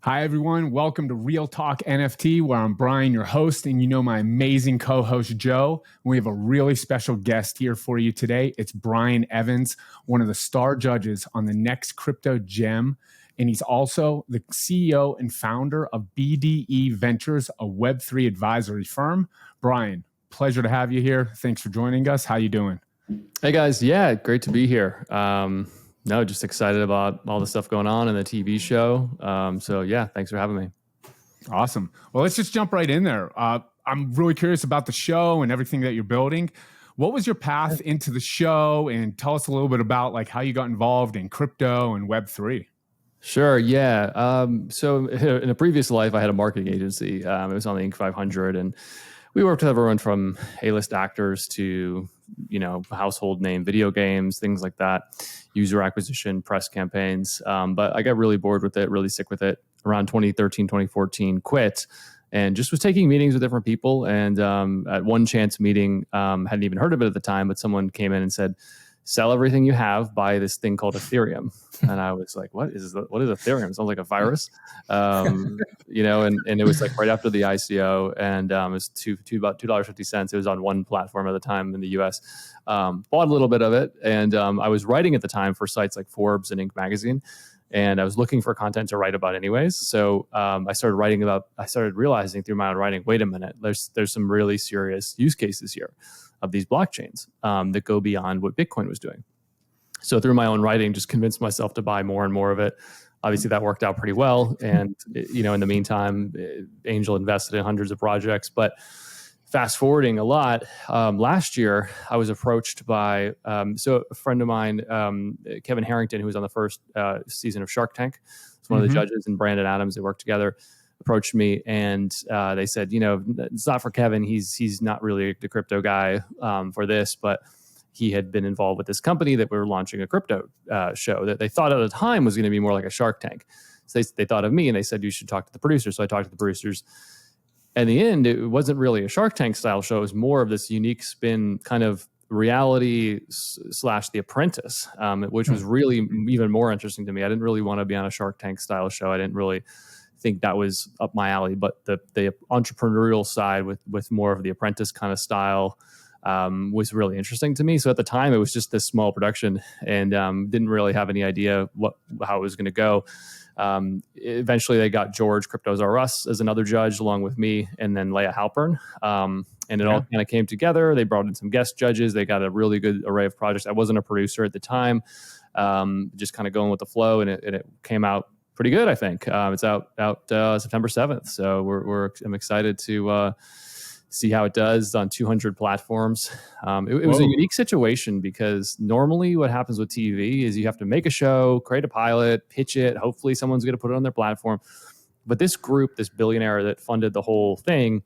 Hi, everyone. Welcome to Real Talk NFT, where I'm Brian, your host, and you know my amazing co-host, Joe. We have a really special guest here for you today. It's Brian Evans, one of the star judges on the next crypto gem, and he's also the CEO and founder of BDE Ventures, a Web3 advisory firm. Brian, pleasure to have you here. Thanks for joining us. How you doing? Hey, guys. Yeah, great to be here. No, just excited about all the stuff going on in the TV show. So yeah, thanks for having me. Awesome. Well, let's just jump right in there. I'm really curious about the show and everything that you're building. What was your path into the show? And tell us a little bit about like how you got involved in crypto and Web3. Sure. Yeah. So in a previous life, I had a marketing agency. It was on the Inc. 500, and we worked with everyone from A-list actors to, household name video games, things like that, user acquisition, press campaigns. But I got really bored with it, really sick with it. Around 2013, 2014, quit, and just was taking meetings with different people. And at one chance meeting, hadn't even heard of it at the time, but someone came in and said, sell everything you have, buy this thing called Ethereum. And I was like, what is Ethereum? It sounds like a virus. And it was like right after the ICO, and it was about $2.50. It was on one platform at the time in the US. Bought a little bit of it. And I was writing at the time for sites like Forbes and Inc. magazine. And I was looking for content to write about anyways. So I started realizing through my own writing, wait a minute, there's some really serious use cases here of these blockchains that go beyond what Bitcoin was doing. So through my own writing, just convinced myself to buy more and more of it. Obviously, that worked out pretty well. And, in the meantime, Angel invested in hundreds of projects. But fast forwarding a lot, last year, I was approached by, a friend of mine, Kevin Harrington, who was on the first season of Shark Tank. It's one of the judges, and Brandon Adams, they worked together, approached me, and they said, it's not for Kevin. He's not really the crypto guy for this, but he had been involved with this company that we were launching a crypto show that they thought at the time was going to be more like a Shark Tank. So they thought of me, and they said, you should talk to the producers. So I talked to the producers. In the end, it wasn't really a Shark Tank style show. It was more of this unique spin kind of reality / The Apprentice, which was really even more interesting to me. I didn't really want to be on a Shark Tank style show. I didn't really think that was up my alley, but the entrepreneurial side with more of the Apprentice kind of style was really interesting to me. So at the time, it was just this small production, and didn't really have any idea how it was going to go. Eventually, they got George Cryptos R Us as another judge, along with me, and then Layah Heilpern. And it all kind of came together. They brought in some guest judges. They got a really good array of projects. I wasn't a producer at the time, just kind of going with the flow, and it came out pretty good, I think. It's out September 7th. So I'm excited to see how it does on 200 platforms. It was a unique situation because normally what happens with TV is you have to make a show, create a pilot, pitch it. Hopefully someone's going to put it on their platform. But this group, this billionaire that funded the whole thing,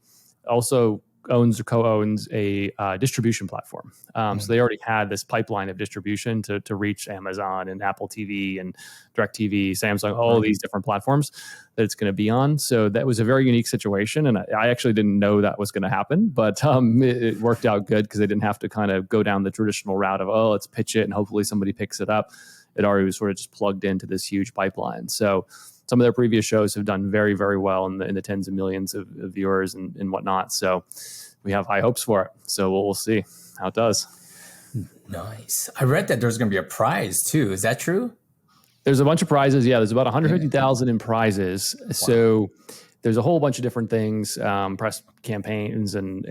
also owns or co-owns a distribution platform. So they already had this pipeline of distribution to reach Amazon and Apple TV and DirecTV, Samsung, all these different platforms that it's going to be on. So that was a very unique situation. And I actually didn't know that was going to happen, but it worked out good because they didn't have to kind of go down the traditional route of, let's pitch it and hopefully somebody picks it up. It already was sort of just plugged into this huge pipeline. So some of their previous shows have done very, very well in the tens of millions of viewers and whatnot. So we have high hopes for it. So we'll see how it does. Nice. I read that there's going to be a prize too. Is that true? There's a bunch of prizes. Yeah, there's about 150,000 in prizes. Wow. So there's a whole bunch of different things, press campaigns and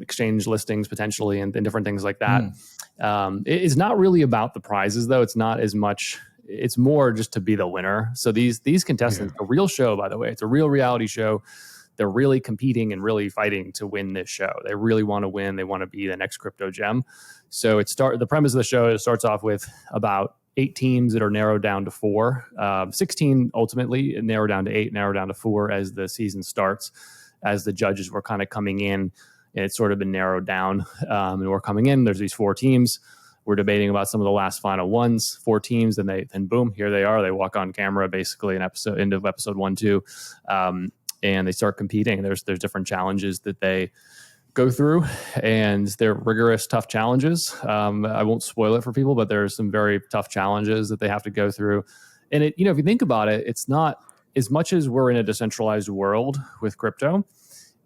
exchange listings potentially and different things like that. It's not really about the prizes though. It's not as much. It's more just to be the winner. So these contestants, a real show, by the way, it's a real reality show. They're really competing and really fighting to win this show. They really want to win. They want to be the next crypto gem. So the premise of the show, it starts off with about 8 teams that are narrowed down to 4, 16 ultimately, narrowed down to 8, narrowed down to 4 as the season starts, as the judges were kind of coming in. And it's sort of been narrowed down. And we're coming in, there's these 4 teams. We're debating about some of the last final ones, 4 teams, and then boom, here they are. They walk on camera basically in end of episode 1, 2, and they start competing. There's different challenges that they go through, and they're rigorous, tough challenges. I won't spoil it for people, but there's some very tough challenges that they have to go through. And if you think about it, it's not as much as we're in a decentralized world with crypto,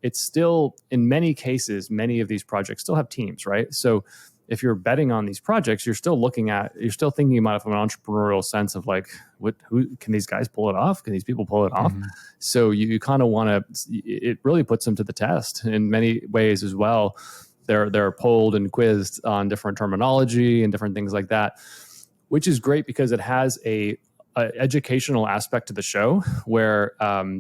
it's still, in many cases, many of these projects still have teams, right? So if you're betting on these projects, you're still thinking about it from an entrepreneurial sense of like, who can these guys pull it off? Can these people pull it off? So you kind of want to, it really puts them to the test in many ways as well. They're polled and quizzed on different terminology and different things like that, which is great because it has a educational aspect to the show where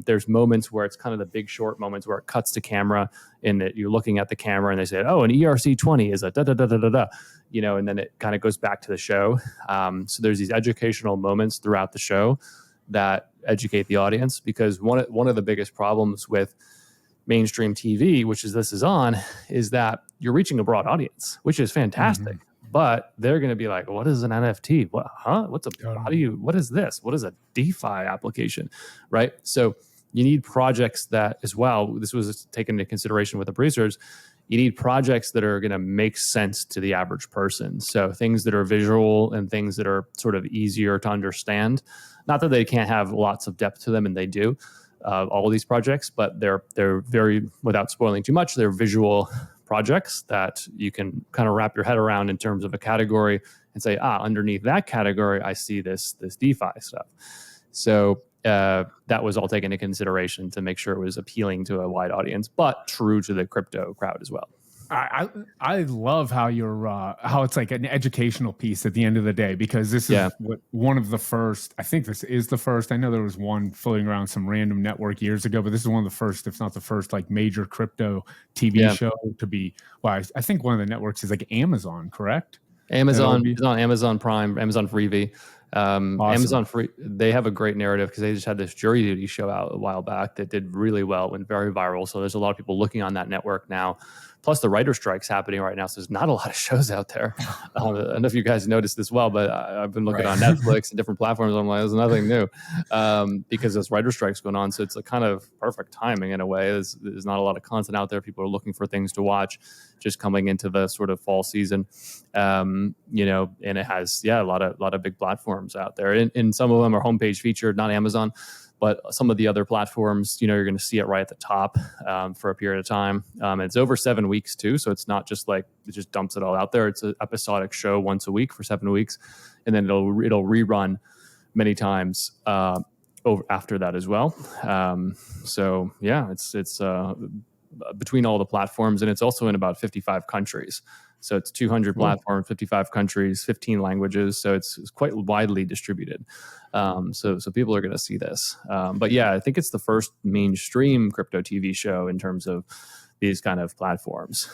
there's moments where it's kind of the Big Short moments where it cuts to camera and that you're looking at the camera and they say, oh, an ERC20 is a da da da da da da, and then it kind of goes back to the show. So there's these educational moments throughout the show that educate the audience, because one of the biggest problems with mainstream TV, which this is on, is that you're reaching a broad audience, which is fantastic. But they're going to be like, what is an NFT? What? Huh? What is this? What is a DeFi application? Right. So you need projects that as well. This was taken into consideration with the producers. You need projects that are going to make sense to the average person. So things that are visual and things that are sort of easier to understand. Not that they can't have lots of depth to them, and they do. All of these projects, but they're very, without spoiling too much, they're visual projects that you can kind of wrap your head around in terms of a category and say, underneath that category, I see this DeFi stuff. So that was all taken into consideration to make sure it was appealing to a wide audience, but true to the crypto crowd as well. I love how how it's like an educational piece at the end of the day, because this is one of the first. I think this is the first. I know there was one floating around some random network years ago, but this is one of the first, if not the first, like major crypto TV show to be. Well, I think one of the networks is like Amazon, correct? Amazon is on Amazon Prime, Amazon Freevee. Awesome. Amazon Free, they have a great narrative because they just had this jury duty show out a while back that did really well, went very viral. So there's a lot of people looking on that network now. Plus the writer strike's happening right now, so there's not a lot of shows out there. I don't know if you guys noticed as well, but I've been looking on Netflix and different platforms. I'm like, there's nothing new because there's writer strikes going on. So it's a kind of perfect timing in a way. There's not a lot of content out there. People are looking for things to watch, just coming into the sort of fall season, and it has a lot of big platforms out there, and some of them are homepage featured, not Amazon. But some of the other platforms, you're going to see it right at the top for a period of time. It's over 7 weeks too, so it's not just like it just dumps it all out there. It's an episodic show once a week for 7 weeks, and then it'll rerun many times over after that as well. So yeah, it's between all the platforms, and it's also in about 55 countries. So it's 200 platforms, 55 countries, 15 languages. So it's quite widely distributed. So people are going to see this. But yeah, I think it's the first mainstream crypto TV show in terms of these kind of platforms.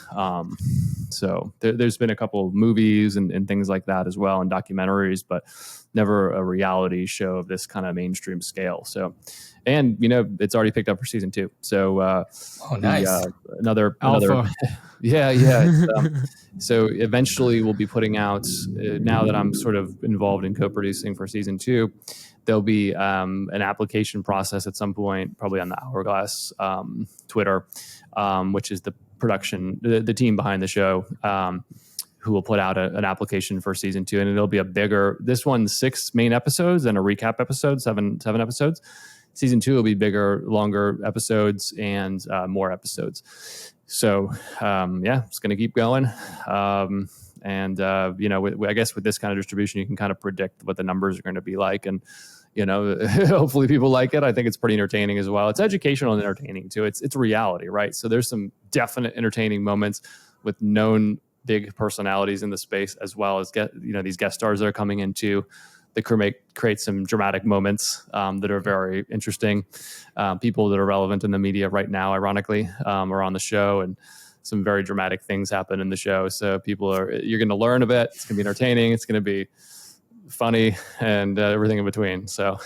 So there's been a couple of movies and things like that as well, and documentaries, but never a reality show of this kind of mainstream scale. So, and it's already picked up for season 2. So nice. Another yeah. So eventually we'll be putting out, now that I'm sort of involved in co-producing for season 2, there'll be an application process at some point, probably on the Hourglass Twitter, which is the production, the team behind the show, who will put out an application for season 2. And it'll be this one's 6 main episodes and a recap episode, seven episodes. Season 2 will be bigger, longer episodes and more episodes. So it's going to keep going. I guess with this kind of distribution, you can kind of predict what the numbers are going to be like. And, hopefully people like it. I think it's pretty entertaining as well. It's educational and entertaining too. It's reality, right? So there's some definite entertaining moments with known big personalities in the space, as well as these guest stars that are coming in too. They create some dramatic moments that are very interesting. People that are relevant in the media right now, ironically, are on the show, and some very dramatic things happen in the show. So you're going to learn a bit. It's going to be entertaining. It's going to be funny and everything in between. So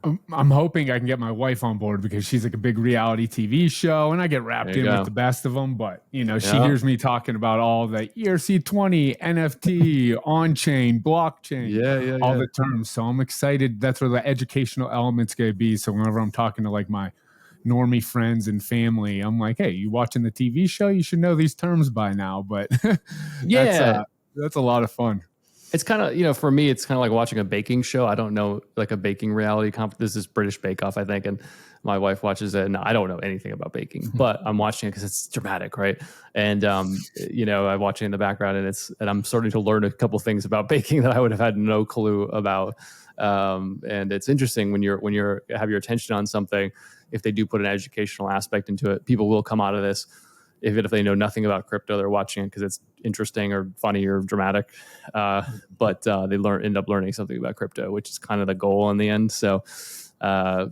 I'm hoping I can get my wife on board, because she's like a big reality TV show, and I get wrapped in with the best of them. But she hears me talking about all the ERC20, NFT, on-chain, blockchain, all the terms. So I'm excited. That's where the educational element's going to be. So whenever I'm talking to like my normie friends and family, I'm like, hey, you watching the TV show? You should know these terms by now. But that's a lot of fun. It's kind of, for me, it's kind of like watching a baking show. I don't know, like a baking reality this is British Bake Off, I think. And my wife watches it and I don't know anything about baking, but I'm watching it because it's dramatic. Right. And, I watch it in the background and I'm starting to learn a couple things about baking that I would have had no clue about. And it's interesting when you're have your attention on something, if they do put an educational aspect into it, people will come out of this. Even if they know nothing about crypto, they're watching it because it's interesting or funny or dramatic. But they end up learning something about crypto, which is kind of the goal in the end. So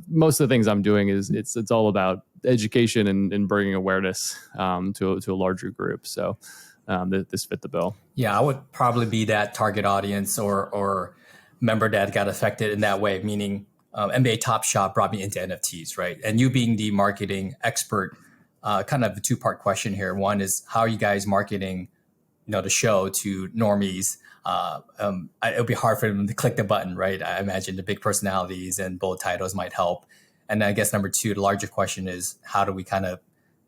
most of the things I'm doing is it's all about education and bringing awareness to a larger group. So this fit the bill. Yeah, I would probably be that target audience or member that got affected in that way, meaning NBA Top Shot brought me into NFTs, right? And you being the marketing expert, kind of a two-part question here. One is, how are you guys marketing, the show to normies? It'll be hard for them to click the button, right? I imagine the big personalities and bold titles might help. And I guess number two, the larger question is, how do we kind of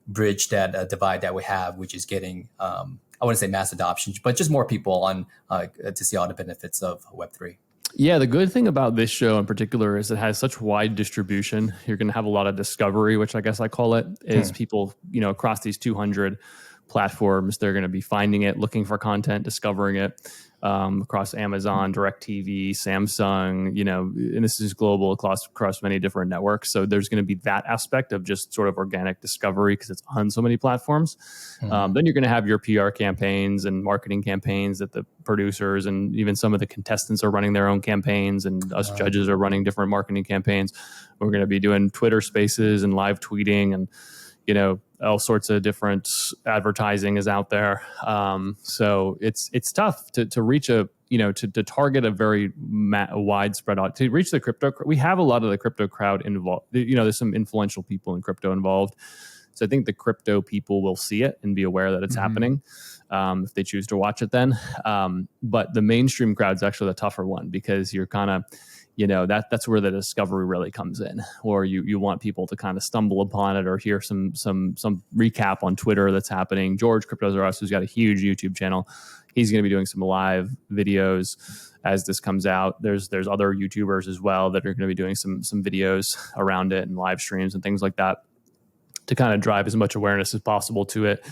bridge that divide that we have, which is getting, I wouldn't say mass adoption, but just more people on to see all the benefits of Web3. Yeah, the good thing about this show in particular is it has such wide distribution. You're going to have a lot of discovery, which I guess I call it, is people, across these 200 platforms, they're going to be finding it, looking for content, discovering it across Amazon, DirecTV, Samsung, and this is global across many different networks. So there's going to be that aspect of just sort of organic discovery because it's on so many platforms. Then you're going to have your PR campaigns and marketing campaigns that the producers and even some of the contestants are running their own campaigns, and us judges are running different marketing campaigns. We're going to be doing Twitter Spaces and live tweeting and all sorts of different advertising is out there. So it's tough to reach to target a very widespread audience, to reach the crypto. We have a lot of the crypto crowd involved. There's some influential people in crypto involved. So I think the crypto people will see it and be aware that it's happening if they choose to watch it then. But the mainstream crowd is actually the tougher one because you're kind of, that's where the discovery really comes in, or you want people to kind of stumble upon it or hear some recap on Twitter that's happening. George Cryptos R Us, who's got a huge YouTube channel, he's going to be doing some live videos as this comes out. There's other YouTubers as well that are going to be doing some videos around it and live streams and things like that to kind of drive as much awareness as possible to it.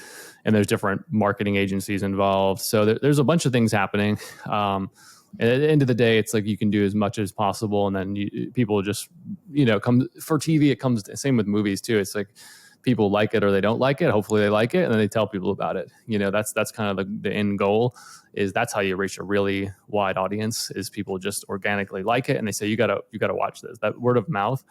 And there's different marketing agencies involved. So there's a bunch of things happening. And at the end of the day, it's like you can do as much as possible, and then people just, come for TV. It comes same with movies too. It's like people like it or they don't like it. Hopefully they like it, and then they tell people about it. That's kind of the end goal. Is that's how you reach a really wide audience. Is people just organically like it, and they say you gotta watch this. That word of mouth,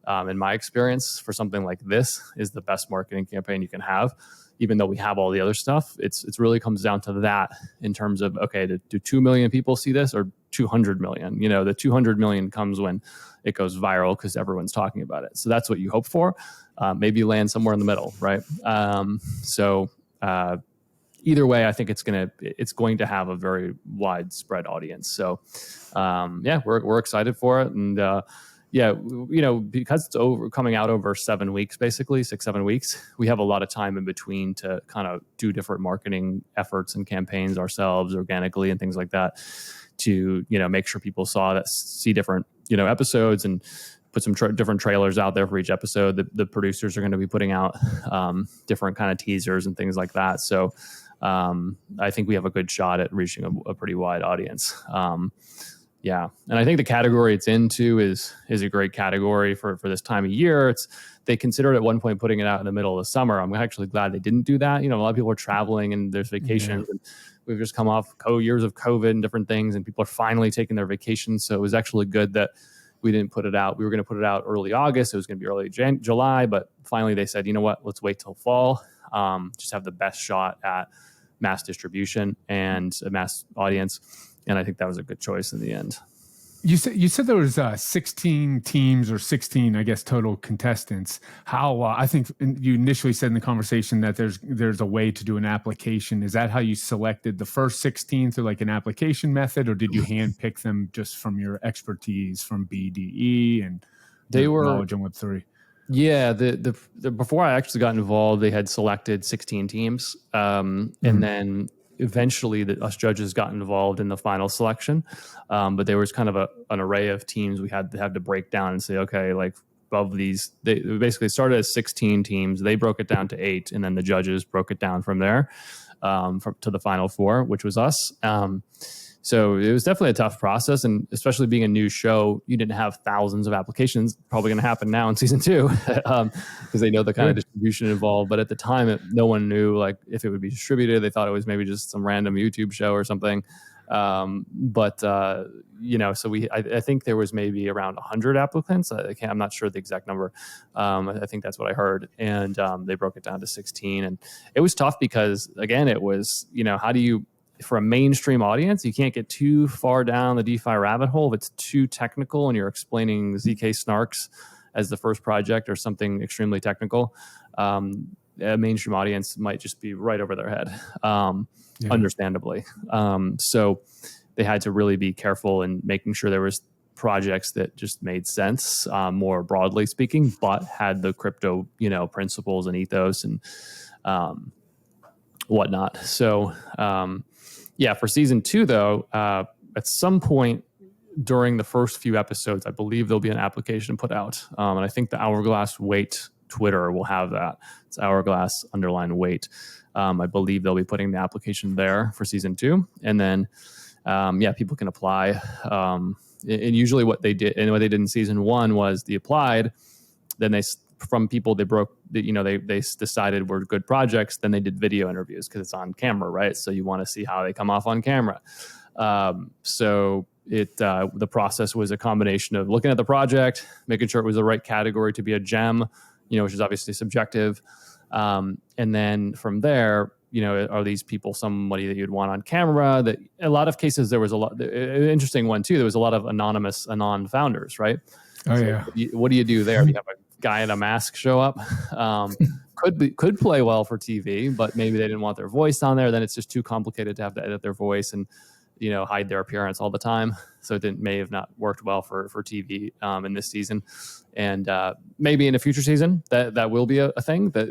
in my experience, for something like this, is the best marketing campaign you can have. Even though we have all the other stuff, it's really comes down to that in terms of, okay, do 2 million people see this or 200 million? The 200 million comes when it goes viral because everyone's talking about it. So that's what you hope for. Maybe you land somewhere in the middle, right? Either way, I think it's going to have a very widespread audience. So we're excited for it. And because it's coming out over 7 weeks, basically 6-7 weeks, we have a lot of time in between to kind of do different marketing efforts and campaigns ourselves organically and things like that to, make sure people see different, episodes and put some different trailers out there for each episode. The producers are going to be putting out different kind of teasers and things like that. So I think we have a good shot at reaching a pretty wide audience. Yeah. And I think the category it's into is a great category for this time of year. They considered at one point putting it out in the middle of the summer. I'm actually glad they didn't do that. A lot of people are traveling and there's vacations and we've just come off years of COVID and different things, and people are finally taking their vacations. So it was actually good that we didn't put it out. We were going to put it out early August. It was going to be early July, but finally they said, you know what, let's wait till fall. Just have the best shot at mass distribution and a mass audience. And I think that was a good choice in the end. You said there was 16 teams or 16, I guess, total contestants. How I think you initially said in the conversation that there's a way to do an application. Is that how you selected the first 16 through like an application method, or did you handpick them just from your expertise from BDE and knowledge on Web3? Yeah, the before I actually got involved, they had selected 16 teams, and then eventually us judges got involved in the final selection. But there was kind of an array of teams we had to break down and say, okay, like of these, they basically started as 16 teams. They broke it down to 8, and then the judges broke it down from there to the final 4, which was us. So it was definitely a tough process, and especially being a new show, you didn't have thousands of applications. Probably going to happen now in season 2 because they know the kind of distribution involved. But at the time, no one knew like if it would be distributed. They thought it was maybe just some random YouTube show or something. So I think there was maybe around 100 applicants. I'm not sure the exact number. I think that's what I heard. And they broke it down to 16. And it was tough because, again, it was, how do you, for a mainstream audience, you can't get too far down the DeFi rabbit hole if it's too technical and you're explaining ZK Snarks as the first project or something extremely technical. A mainstream audience might just be right over their head, understandably. So they had to really be careful in making sure there was projects that just made sense, more broadly speaking, but had the crypto, principles and ethos and whatnot. So, for season 2, though, at some point during the first few episodes, I believe there'll be an application put out. And I think the Hourglass Wait Twitter will have that. It's Hourglass_Wait. I believe they'll be putting the application there for season 2. And then, people can apply. And usually what they did in season 1 was they applied, then from people they decided were good projects, then they did video interviews because it's on camera, right? So you want to see how they come off on camera. The process was a combination of looking at the project, making sure it was the right category to be a gem, which is obviously subjective. And then from there, are these people somebody that you'd want on camera? That a lot of cases, there was an interesting one too. There was a lot of anonymous anon founders, right? Oh, so yeah. What do you do there? You have a guy in a mask show up. Could play well for TV, but maybe they didn't want their voice on there. Then it's just too complicated to have to edit their voice and hide their appearance all the time. So it may have not worked well for TV in this season. And maybe in a future season that will be a thing that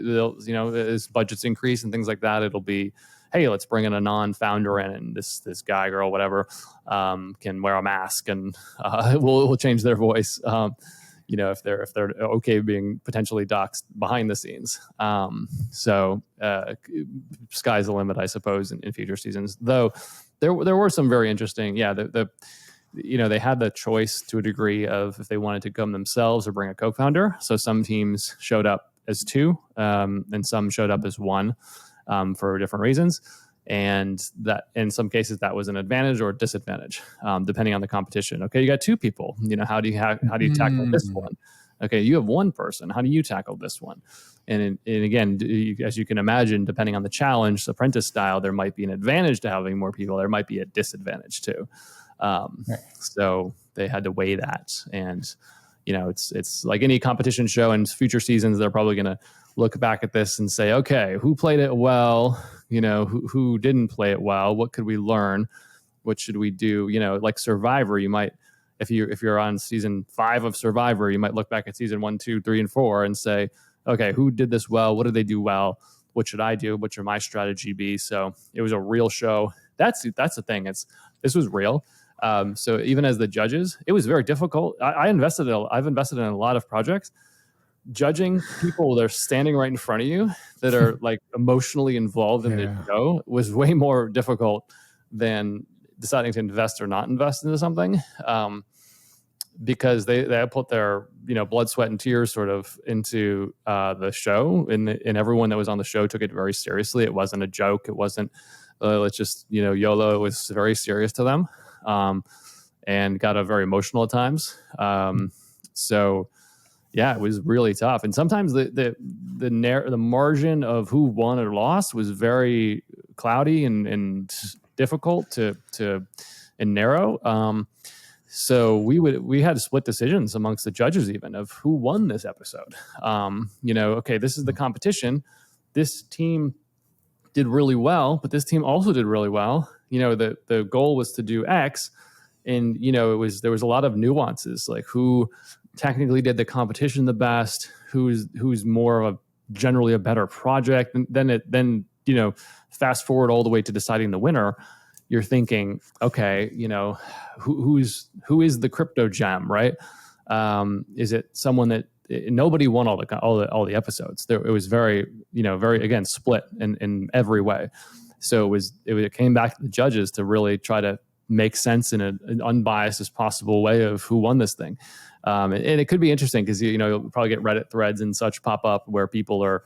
as budgets increase and things like that, it'll be, hey, let's bring in a non-founder in, and this guy, girl, whatever, can wear a mask, and we'll change their voice. If they're okay being potentially doxxed behind the scenes. Sky's the limit, I suppose, in future seasons. Though there were some very interesting, they had the choice to a degree of if they wanted to come themselves or bring a co-founder. So some teams showed up as 2, and some showed up as 1 for different reasons. And that in some cases that was an advantage or a disadvantage, depending on the competition. Okay, you got 2 people. How do you tackle this one? Okay, you have 1 person. How do you tackle this one? And again, as you can imagine, depending on the challenge, Apprentice style, there might be an advantage to having more people. There might be a disadvantage too. So they had to weigh that. And it's like any competition show in future seasons. They're probably going to look back at this and say, okay, who played it well? Who didn't play it well? What could we learn? What should we do? Like Survivor, you might, if you're on season 5 of Survivor, you might look back at season 1, 2, 3, and 4 and say, okay, who did this well? What did they do well? What should I do? What should my strategy be? So it was a real show. That's the thing. This was real. So even as the judges, it was very difficult. I've invested in a lot of projects. Judging people that are standing right in front of you that are like emotionally involved in the show was way more difficult than deciding to invest or not invest into something, because they put their blood, sweat, and tears sort of into the show, and everyone that was on the show took it very seriously. It wasn't a joke. It wasn't let's just YOLO. It was very serious to them, and got very emotional at times. So. Yeah, it was really tough, and sometimes the margin of who won or lost was very cloudy and difficult to and narrow. So we had split decisions amongst the judges even of who won this episode. Okay, this is the competition. This team did really well, but this team also did really well. The goal was to do X, and there was a lot of nuances, like who technically did the competition the best, who's more of generally a better project. And then fast forward all the way to deciding the winner, you're thinking, okay, who is the crypto gem, right? Is it someone that nobody won all the episodes? It was very, very, again, split in every way. So it came back to the judges to really try to make sense in an unbiased as possible way of who won this thing. And it could be interesting because, you'll probably get Reddit threads and such pop up where people are,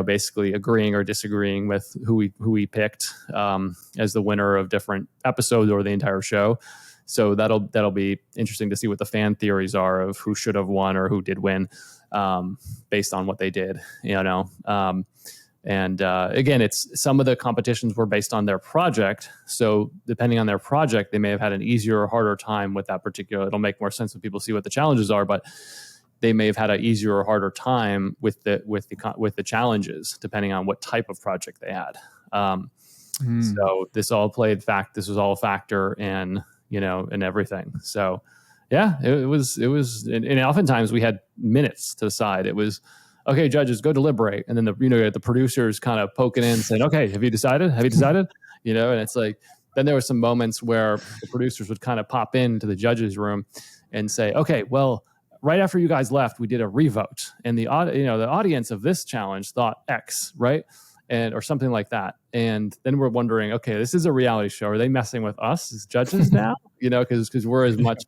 basically agreeing or disagreeing with who we picked as the winner of different episodes or the entire show. So that'll be interesting to see what the fan theories are of who should have won or who did win, based on what they did. And again, it's some of the competitions were based on their project. So depending on their project, they may have had an easier or harder time with that particular. It'll make more sense when people see what the challenges are, but they may have had an easier or harder time with the challenges, depending on what type of project they had. So this was all a factor in everything. So yeah, it was, and oftentimes we had minutes to decide. It was, okay, judges, go deliberate. And then the producers kind of poking in saying, okay, have you decided? And it's like, then there were some moments where the producers would kind of pop into the judges room and say, okay, well, right after you guys left, we did a revote, and the audience of this challenge thought X, right? Or something like that. And then we're wondering, okay, this is a reality show. Are they messing with us as judges now? Because we're as much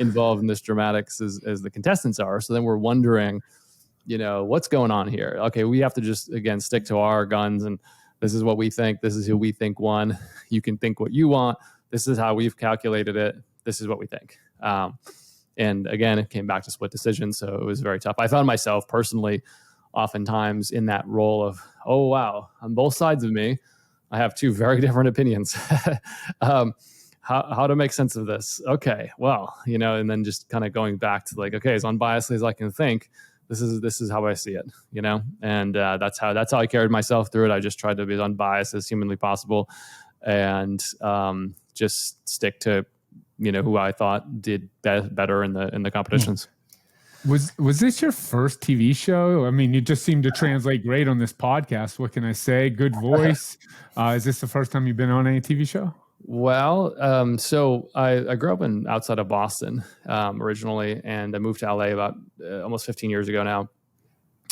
involved in this dramatics as the contestants are. So then we're wondering, what's going on here? Okay, we have to just, again, stick to our guns, and this is what we think. This is who we think won. You can think what you want. This is how we've calculated it. This is what we think. And again, it came back to split decisions, so it was very tough. I found myself personally oftentimes in that role of, oh, wow, on both sides of me, I have two very different opinions. How to make sense of this? Okay, well, and then just kind of going back to like, okay, as unbiasedly as I can think, this is how I see it, and that's how I carried myself through it. I just tried to be as unbiased as humanly possible, and just stick to who I thought did better in the competitions. Was this your first TV show? I mean, you just seem to translate great on this podcast. What can I say? Good voice. Is this the first time you've been on any TV show? Well, so I grew up outside of Boston originally, and I moved to LA about almost 15 years ago now.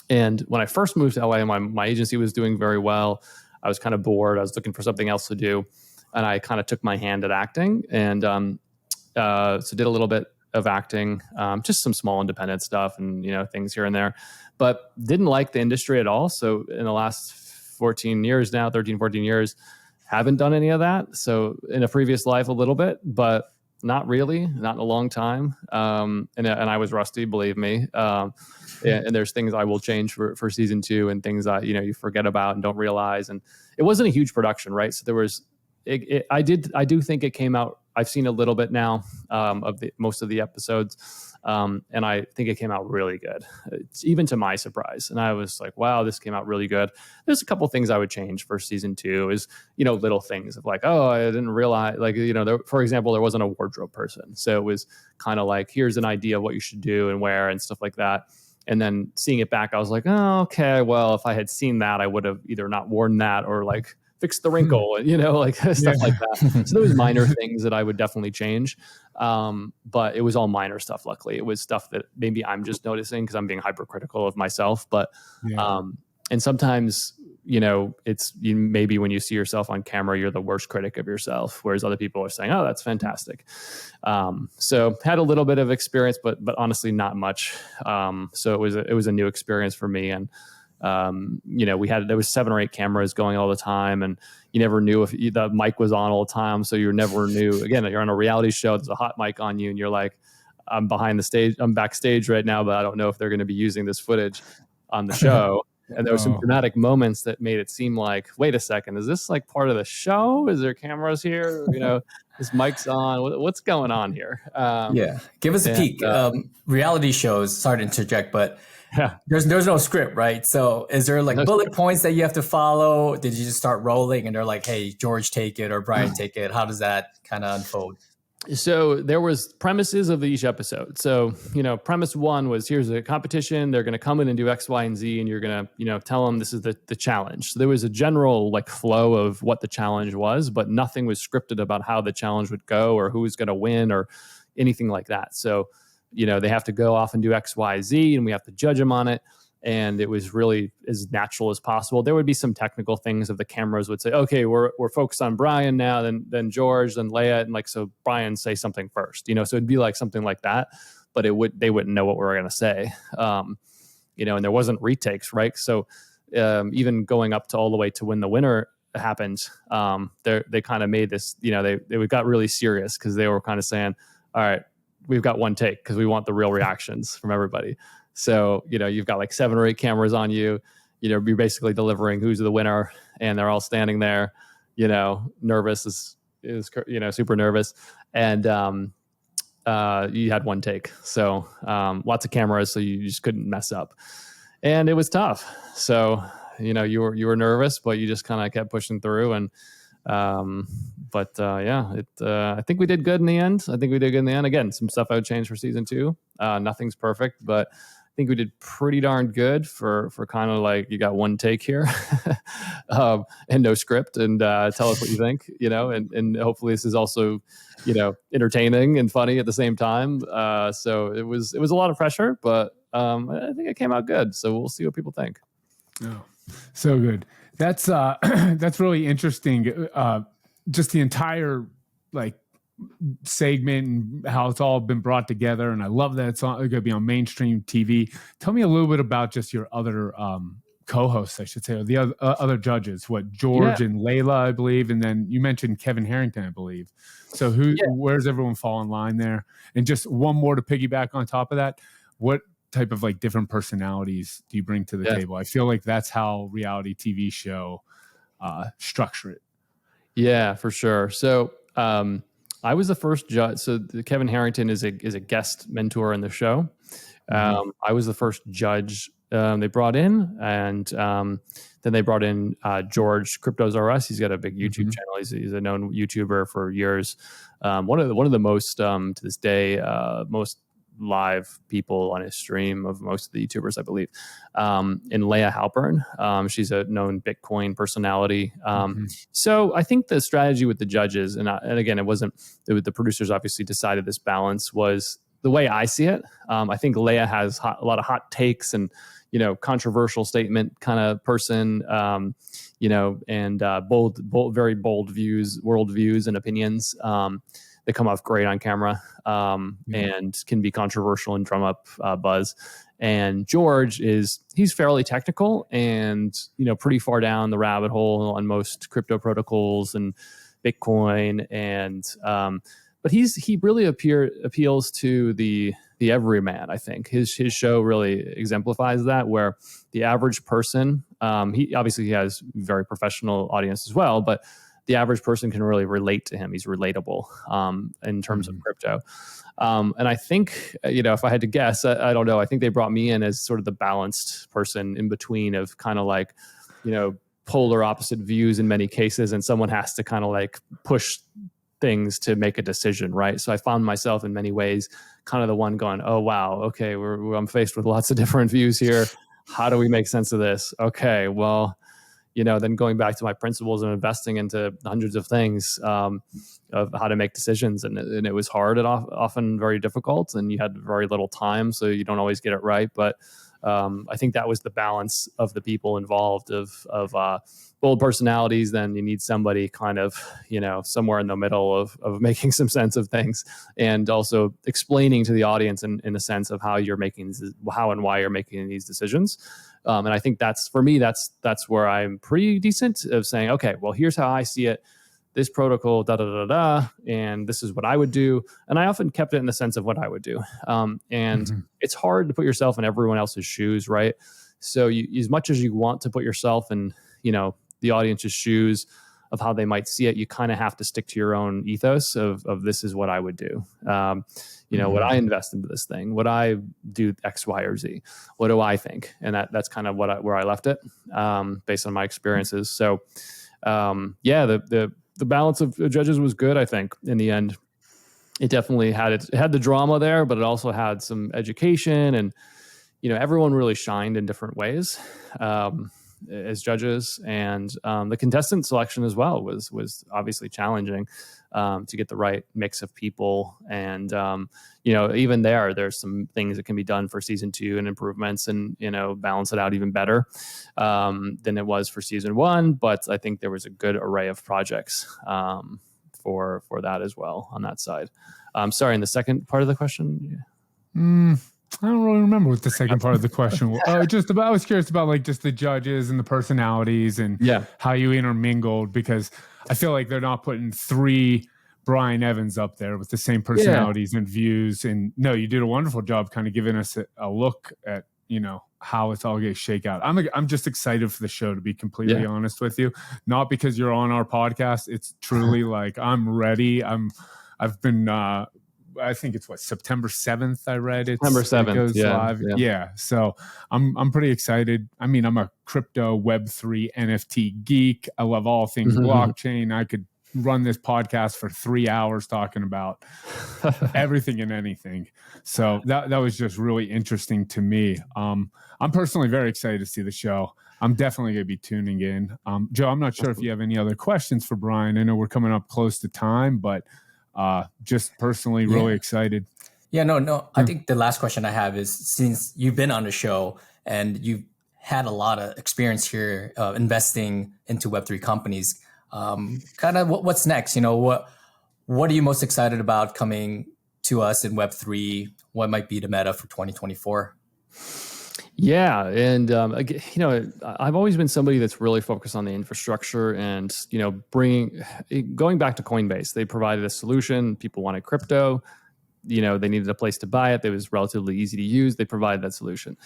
And when I first moved to LA, my agency was doing very well. I was kind of bored. I was looking for something else to do, and I kind of took my hand at acting, and so did a little bit of acting, just some small independent stuff and things here and there, but didn't like the industry at all. So in the last 13, 14 years, haven't done any of that. So in a previous life a little bit, but not really, not in a long time. And I was rusty, believe me. And there's things I will change for season 2, and things that you forget about and don't realize. And it wasn't a huge production, right? So there was. I do think it came out. I've seen a little bit now of most of the episodes, and I think it came out really good, even to my surprise. And I was like, "Wow, this came out really good." There's a couple things I would change for season 2. Is little things of like, "Oh, I didn't realize." Like for example, there wasn't a wardrobe person, so it was kind of like, "Here's an idea of what you should do and wear and stuff like that." And then seeing it back, I was like, "Oh, okay. Well, if I had seen that, I would have either not worn that or like." Fix the wrinkle, stuff like that. So there was minor things that I would definitely change. But it was all minor stuff. Luckily, it was stuff that maybe I'm just noticing because I'm being hypercritical of myself. But, and sometimes, it's maybe when you see yourself on camera, you're the worst critic of yourself, whereas other people are saying, "Oh, that's fantastic." So had a little bit of experience, but honestly, not much. So it was a new experience for me. And, there was 7 or 8 cameras going all the time, and you never knew if the mic was on all the time. So you never knew, again, you're on a reality show, there's a hot mic on you, and you're like, I'm backstage right now, but I don't know if they're going to be using this footage on the show. And there were some dramatic moments that made it seem like, wait a second, is this like part of the show? Is there cameras here? This mic's on. What's going on here? Give us a peek. Reality shows, sorry to interject, but there's no script, right? So is there like bullet points that you have to follow? Did you just start rolling and they're like, hey, George, take it, or Brian, take it? How does that kind of unfold? So there was premises of each episode. So, premise one was, here's a competition. They're going to come in and do X, Y, and Z, and you're going to, tell them this is the challenge. So there was a general flow of what the challenge was, but nothing was scripted about how the challenge would go or who was going to win or anything like that. So, they have to go off and do X, Y, Z, and we have to judge them on it. And it was really as natural as possible. There would be some technical things of the cameras would say, okay, we're focused on Brian now, then George, then Layah, and so Brian say something first, so it'd be something like that, but they wouldn't know what we were going to say, and there wasn't retakes, right? So even going up to all the way to when the winner happened, they kind of made this, they got really serious because they were kind of saying, all right, we've got one take because we want the real reactions from everybody. So, you've got 7 or 8 cameras on you, you're basically delivering who's the winner, and they're all standing there, nervous is super nervous. And you had one take. So lots of cameras, so you just couldn't mess up. And it was tough. So, you were nervous, but you just kind of kept pushing through. And I think we did good in the end. Again, some stuff I would change for season 2. Nothing's perfect, but I think we did pretty darn good for kind of you got one take here and no script, and tell us what you think, and hopefully this is also, entertaining and funny at the same time. So it was a lot of pressure, but I think it came out good. So we'll see what people think. Oh, so good. That's really interesting. Just the entire segment and how it's all been brought together, and I love that it's going to be on mainstream TV. Tell me a little bit about just your other co-hosts, I should say, or the other judges. What, George and Laylah, I believe, and then you mentioned Kevin Harrington, I believe. So where's everyone fall in line there? And just one more to piggyback on top of that, what type of different personalities do you bring to the table? I feel like that's how reality TV show structure it. Yeah, for sure. So I was the first judge. So Kevin Harrington is a guest mentor in the show. I was the first judge they brought in, and then they brought in George Cryptos R Us. He's got a big YouTube channel. He's a known YouTuber for years. One of the most to this day most live people on his stream of most of the YouTubers, I believe. And Layah Heilpern, she's a known Bitcoin personality. So I think the strategy with the judges, and again, the producers obviously decided this balance was the way I see it. I think Layah has a lot of hot takes and, controversial statement kind of person, and very bold views, world views and opinions. They come off great on camera, and can be controversial and drum up buzz. And George he's fairly technical and, pretty far down the rabbit hole on most crypto protocols and Bitcoin. And, but he really appeals to the everyman. I think his show really exemplifies that, where the average person, he has very professional audience as well, but the average person can really relate to him. He's relatable in terms of crypto. And I think, if I had to guess, I don't know. I think they brought me in as sort of the balanced person in between of kind of polar opposite views in many cases. And someone has to kind of push things to make a decision, right? So I found myself in many ways kind of the one going, oh, wow, okay, I'm faced with lots of different views here. How do we make sense of this? Okay, well, then going back to my principles of investing into hundreds of things of how to make decisions. And it was hard and often very difficult, and you had very little time, so you don't always get it right. But I think that was the balance of the people involved of bold personalities. Then you need somebody kind of, somewhere in the middle of making some sense of things, and also explaining to the audience in the sense of how and why you're making these decisions. And I think that's where I'm pretty decent of saying, okay, well, here's how I see it. This protocol, and this is what I would do. And I often kept it in the sense of what I would do. It's hard to put yourself in everyone else's shoes, right? So as much as you want to put yourself in, the audience's shoes of how they might see it, you kind of have to stick to your own ethos of this is what I would do. Would I invest into this thing? Would I do X, Y, or Z? What do I think? And that's kind of where I left it, based on my experiences. So, the balance of judges was good, I think, in the end. it definitely had the drama there, but it also had some education, and everyone really shined in different ways as judges, and the contestant selection as well was obviously challenging to get the right mix of people, and even there's some things that can be done for season 2 and improvements, and balance it out even better than it was for season 1. But I think there was a good array of projects for that as well on that side. Sorry, in the second part of the question. I don't really remember what the second part of the question was. I was curious about like just the judges and the personalities and how you intermingled, because I feel like they're not putting 3 Brian Evans up there with the same personalities and views. And no, you did a wonderful job kind of giving us a look at, how it's all going to shake out. I'm just excited for the show, to be completely honest with you. Not because you're on our podcast. It's truly like, I'm ready. I've been, I think it's September 7th. I read September 7th. It goes live. Yeah. So I'm pretty excited. I mean, I'm a crypto Web3 NFT geek. I love all things blockchain. I could run this podcast for 3 hours talking about everything and anything. So that was just really interesting to me. I'm personally very excited to see the show. I'm definitely going to be tuning in. Joe, I'm not sure if you have any other questions for Brian. I know we're coming up close to time, but just personally really excited. Yeah, no. I think the last question I have is, since you've been on the show and you've had a lot of experience here investing into Web3 companies, kind of what's next? What are you most excited about coming to us in Web3? What might be the meta for 2024? Yeah, and I've always been somebody that's really focused on the infrastructure, and going back to Coinbase, they provided a solution. People wanted crypto, they needed a place to buy it. It was relatively easy to use. They provided that solution.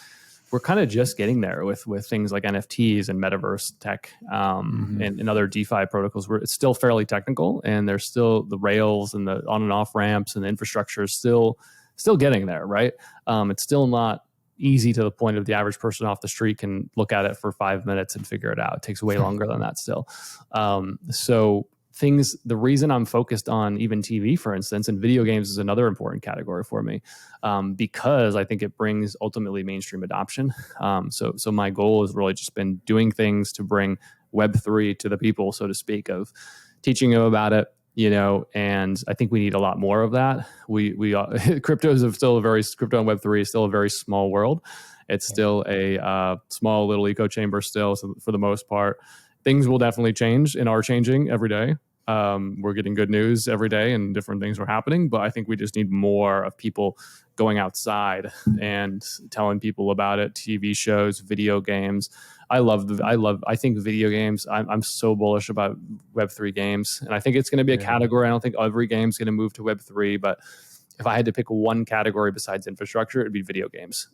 We're kind of just getting there with things like NFTs and metaverse tech and other DeFi protocols, where it's still fairly technical, and there's still the rails and the on and off ramps, and the infrastructure is still getting there, right? It's still not easy to the point of the average person off the street can look at it for 5 minutes and figure it out. It takes way longer than that still. The reason I'm focused on even TV, for instance, and video games is another important category for me, because I think it brings ultimately mainstream adoption. So my goal has really just been doing things to bring Web3 to the people, so to speak, of teaching them about it, and I think we need a lot more of that. Crypto and Web3 is still a very small world. It's still a small little echo chamber still. So for the most part, things will definitely change and are changing every day. We're getting good news every day, and different things are happening, but I think we just need more of people going outside and telling people about it. TV shows, video games. I think video games, I'm so bullish about Web3 games, and I think it's going to be a category. I don't think every game's going to move to Web3, but if I had to pick one category besides infrastructure, it'd be video games.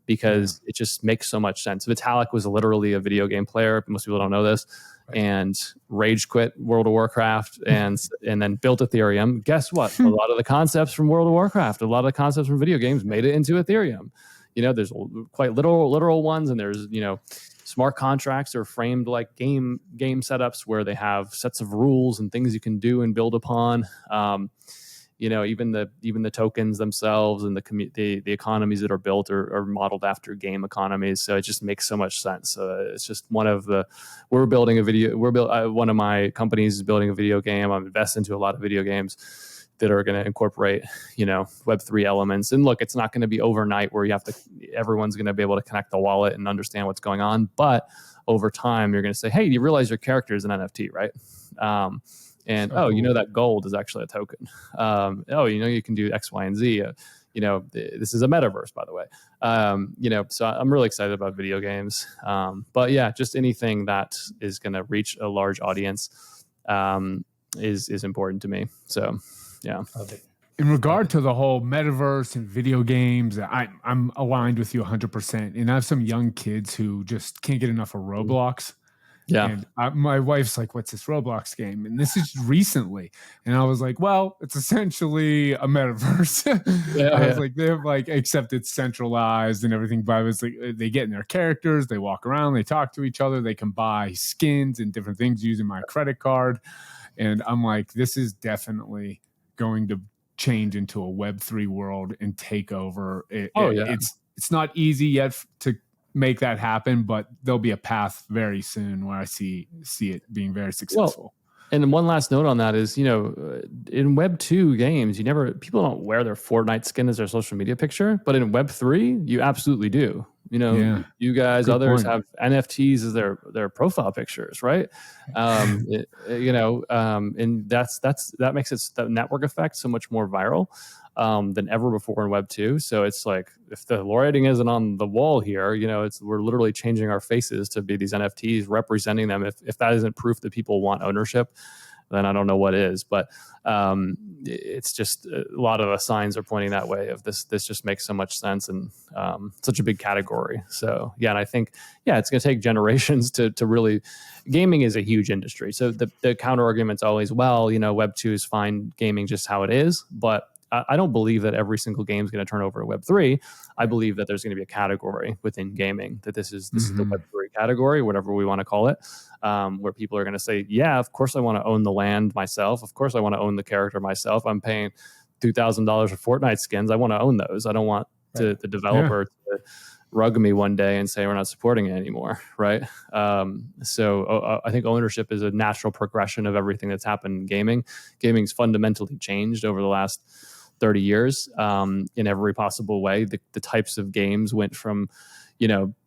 Because it just makes so much sense. Vitalik was literally a video game player. Most people don't know this. And rage quit World of Warcraft and then built Ethereum. Guess what? A lot of the concepts from World of Warcraft, a lot of the concepts from video games made it into Ethereum. There's quite literal ones, and there's, smart contracts are framed like game setups where they have sets of rules and things you can do and build upon. Even the tokens themselves and the economies that are built are modeled after game economies. So it just makes so much sense. It's just one of my companies is building a video game. I'm investing into a lot of video games that are going to incorporate, Web3 elements. And look, it's not going to be overnight where everyone's going to be able to connect the wallet and understand what's going on. But over time, you're going to say, hey, you realize your character is an NFT, right? That gold is actually a token. You can do X, Y, and Z. This is a metaverse, by the way. So I'm really excited about video games. But yeah, just anything that is going to reach a large audience is important to me. So yeah. In regard to the whole metaverse and video games, I'm aligned with you 100%. And I have some young kids who just can't get enough of Roblox. Yeah. And my wife's like, what's this Roblox game? And this is recently. And I was like, well, it's essentially a metaverse. I was like, they're like, except it's centralized and everything. But I was like, they get in their characters, they walk around, they talk to each other, they can buy skins and different things using my credit card. And I'm like, this is definitely going to change into a Web3 world and take over. Yeah. It's not easy yet to make that happen, but there'll be a path very soon where I see it being very successful. Well, and one last note on that is, in Web 2 games, people don't wear their Fortnite skin as their social media picture, but in Web 3, you absolutely do. You guys, Good others point. have NFTs as their profile pictures, right? And that makes the network effect so much more viral than ever before in Web 2. So it's like, if the writing isn't on the wall here, we're literally changing our faces to be these NFTs, representing them. If that isn't proof that people want ownership, then I don't know what is. But it's just a lot of the signs are pointing that way. Of this just makes so much sense, and such a big category. So yeah, and I think it's going to take generations to really. Gaming is a huge industry. So the counter argument's always, Web 2 is fine, gaming just how it is, but I don't believe that every single game is going to turn over to Web 3. I believe that there's going to be a category within gaming that this is the Web 3 category, whatever we want to call it, where people are going to say, yeah, of course I want to own the land myself. Of course I want to own the character myself. I'm paying $2,000 for Fortnite skins. I want to own those. I don't want the developer to rug me one day and say we're not supporting it anymore, right? So I think ownership is a natural progression of everything that's happened in gaming. Gaming's fundamentally changed over the last 30 years in every possible way. The types of games went from,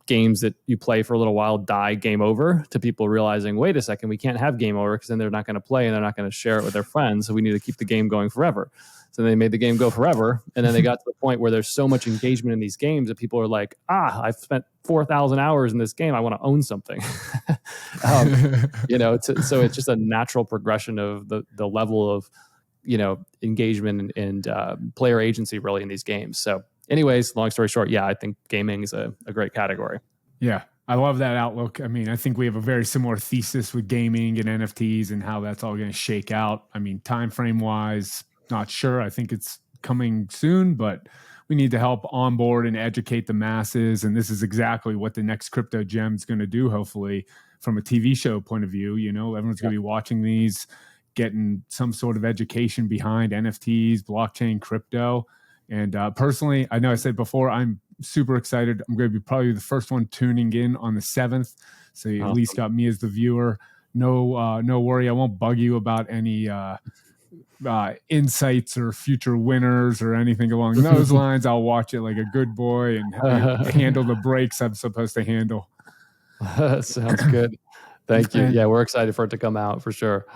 games that you play for a little while, die, game over, to people realizing, wait a second, we can't have game over because then they're not going to play and they're not going to share it with their friends. So we need to keep the game going forever. So they made the game go forever. And then they got to the point where there's so much engagement in these games that people are like, I've spent 4,000 hours in this game. I want to own something. So it's just a natural progression of the level of, engagement and player agency really in these games. So anyways, long story short, I think gaming is a great category. Yeah. I love that outlook. I mean, I think we have a very similar thesis with gaming and NFTs and how that's all going to shake out. I mean, time frame wise, not sure. I think it's coming soon, but we need to help onboard and educate the masses. And this is exactly what the next crypto gem is going to do, hopefully, from a TV show point of view. Everyone's going to be watching these, getting some sort of education behind NFTs, blockchain, crypto. And personally, I know I said before, I'm super excited. I'm going to be probably the first one tuning in on the 7th. So you at least got me as the viewer. No worry. I won't bug you about any insights or future winners or anything along those lines. I'll watch it like a good boy and handle the breaks I'm supposed to handle. Sounds good. Thank you. Yeah, we're excited for it to come out for sure.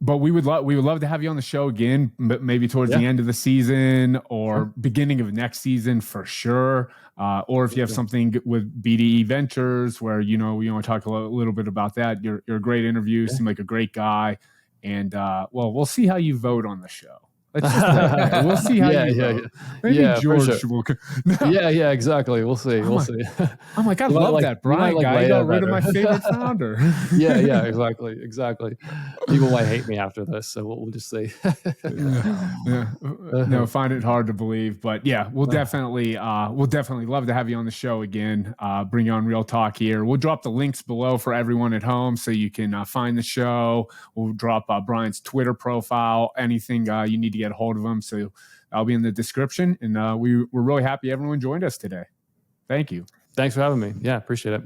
But we would love to have you on the show again, maybe towards the end of the season or beginning of next season for sure. Or if you have something with BDE Ventures where we want to talk a little bit about that. You're a great interview. Seem like a great guy, and we'll see how you vote on the show. Let's just we'll see how you vote. Maybe George will. No. Yeah, exactly. We'll see. I'm like, I love that Brian guy. He got rid of my favorite founder. Yeah, exactly. People might hate me after this, so we'll just say. No, find it hard to believe, but yeah, we'll definitely love to have you on the show again. Bring you on Real Talk here. We'll drop the links below for everyone at home so you can find the show. We'll drop Brian's Twitter profile, anything you need to get a hold of him. So I'll be in the description, and we're really happy everyone joined us today. Thank you. Thanks for having me. Yeah, appreciate it.